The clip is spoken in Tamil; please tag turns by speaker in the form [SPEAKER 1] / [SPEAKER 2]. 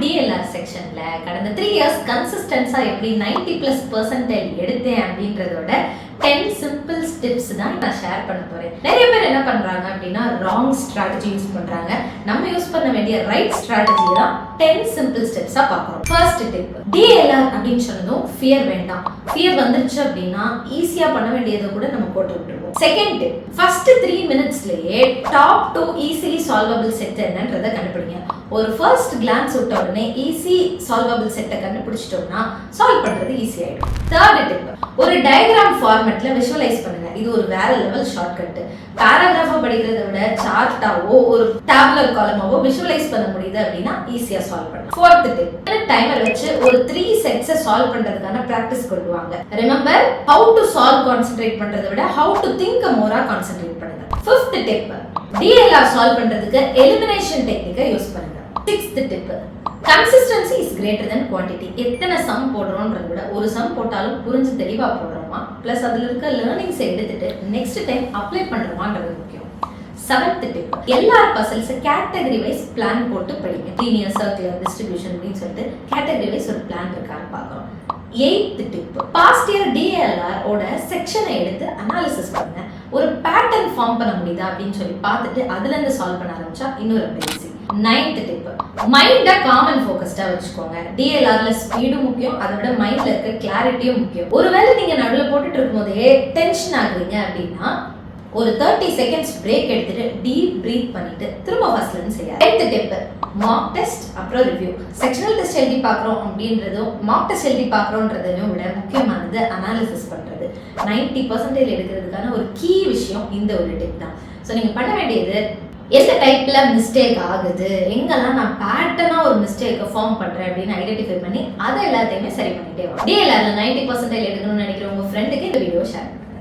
[SPEAKER 1] டிஎல்ஆர் செக்ஷன்ல கடந்த 3 இயர்ஸ் கன்சிஸ்டன்ஸா எப்படி 90+% எடுத்தேன் அப்படின்றதோட 10 சிம்பிள் ஸ்டெப்ஸ் தான் நான் ஷேர் பண்ண போறேன். நிறைய பேர் என்ன பண்றாங்க அப்படின்னா ராங் ஸ்ட்ராட்டஜி யூஸ் பண்றாங்க. நம்ம யூஸ் பண்ண வேண்டிய ரைட் ஸ்ட்ராட்டஜி தான் 10 சிம்பிள் ஸ்டெப்ஸா பார்க்கறோம். ஃபர்ஸ்ட் டிப், டிஎல்ஆர் அப்படின்னு சொன்னதும் ஃபியர் வேண்டாம். ஃபியர் வந்துருச்சு அப்படின்னா ஈஸியா பண்ண வேண்டியதை கூட நம்ம போட்டு விட்டுருவோம். செகண்ட் டிப், ஃபர்ஸ்ட் 3 மினிட்ஸ்லயே டாப் 2 ஈஸிலி சால்வபிள் செட் என்னன்றதை கண்டுபிடிங்க. ஒரு ஃபர்ஸ்ட் கிளான்ஸ் விட்ட உடனே ஈஸி சால்வபிள் செட்டை கண்டுபிடிச்சிட்டோம்னா சால்வ் பண்றது ஈஸி ஆயிடும். தேர்ட் டிப், ஒரு டயக்ராம் ஃபார்மேட்ல விஷுவலைஸ் பண்ணுங்க. இது ஒரு வேற லெவல் ஷார்ட்கட். பேராகிராஃபா படிக்கிறதை விட சார்ட்டாவோ ஒரு டேபுலர் காலமாவோ விஷுவலைஸ் பண்ண முடியுது அப்படின்னா ஈஸியா சால்வ் பண்ணலாம். ஃபோர்த் டிப், டைமர் வச்சு ஒரு 3 செட்ஸை சால்வ் பண்றதுக்கான பிராக்டிஸ் கொண்டு வாங்க. Remember, how to solve concentrate பண்றதை விட ஹவு டு திங்க் மோரா கான்சென்ட்ரேட் பண்ணுங்க. ஃபிஃப்த் டிப், டிஎல்ஆர் சால்வ் பண்றதுக்கு எலிமினேஷன் டெக்னிக்கை யூஸ் பண்ணுங்க. Sixth tip, consistency is greater than quantity. எத்தனை சம் போடுறோம்ன்றத விட ஒரு சம் போட்டாலும் புரிஞ்சு தெளிவா போடுறோமா, பிளஸ் அதுல இருக்க லேர்னிங்ஸை எடுத்துட்டு நெக்ஸ்ட் டைம் அப்ளை பண்றோமான்றது முக்கியம். செவன்த் டிப், எல்லா பசில்ஸ் கேட்டகரி வைஸ் பிளான் போட்டு படிங்க. லீனியர், சர்க்குலர், டிஸ்ட்ரிபியூஷன் அப்படின்னு சொல்லிட்டு கேட்டகரி வைஸ் ஒரு பிளான் இருக்கான்னு பார்க்கறோம். Eighth tip, past year DLR ஓட செக்ஷனை எடுத்து அனாலிசிஸ் பண்ணுங்க. ஒரு பேட்டர்ன் ஃபார்ம் பண்ண முடியுதா அப்படின்னு சொல்லி பார்த்துட்டு அதுல இருந்து சால்வ் பண்ண ஆரம்பிச்சா இன்னும் ரொம்ப ஈஸி. நைன்த் டிப், மைண்ட காமன் ஃபோக்கஸ்டா வச்சுக்கோங்க. டிஎல்ஆர்ல ஸ்பீடும் முக்கியம், அதை விட மைண்ட்ல இருக்க கிளாரிட்டியும் முக்கியம். ஒருவேளை நீங்க நடுவில் போட்டுட்டு இருக்கும் போதே டென்ஷன் ஆகுறீங்க அப்படின்னா ஒரு 30 செகண்ட்ஸ் பிரேக் எடுத்துட்டு டீப் பிரீத் பண்ணிட்டு திரும்ப ஃபர்ஸ்ட்ல இருந்து செய்ய. 10th டிப், மார்க் டெஸ்ட் அப்புறம் ரிவ்யூ. செக்ஷனல் டெஸ்ட் எழுதி பார்க்குறோம் அப்படின்றதும் மார்க் டெஸ்ட் எழுதி பார்க்குறோன்றதையும் விட முக்கியமானது அனாலிசிஸ் பண்றது. 90% எடுக்கிறதுக்கான ஒரு கீ விஷயம் இந்த ஒரு டிப் தான். ஸோ நீங்க பண்ண வேண்டியது, எந்த டைப்ல மிஸ்டேக் ஆகுது, எங்கெல்லாம் நான் பேட்டர்னா ஒரு மிஸ்டேக்கை ஃபார்ம் பண்றேன் அப்படின்னு ஐடென்டிஃபை பண்ணி அதை எல்லாத்தையுமே சரி பண்ணிட்டே வரும். டிஎல்ஆர்ல 90% எடுக்கணும்னு நினைக்கிற உங்க ஃப்ரெண்டுக்கு இந்த வீடியோ ஷேர் பண்ணுங்க.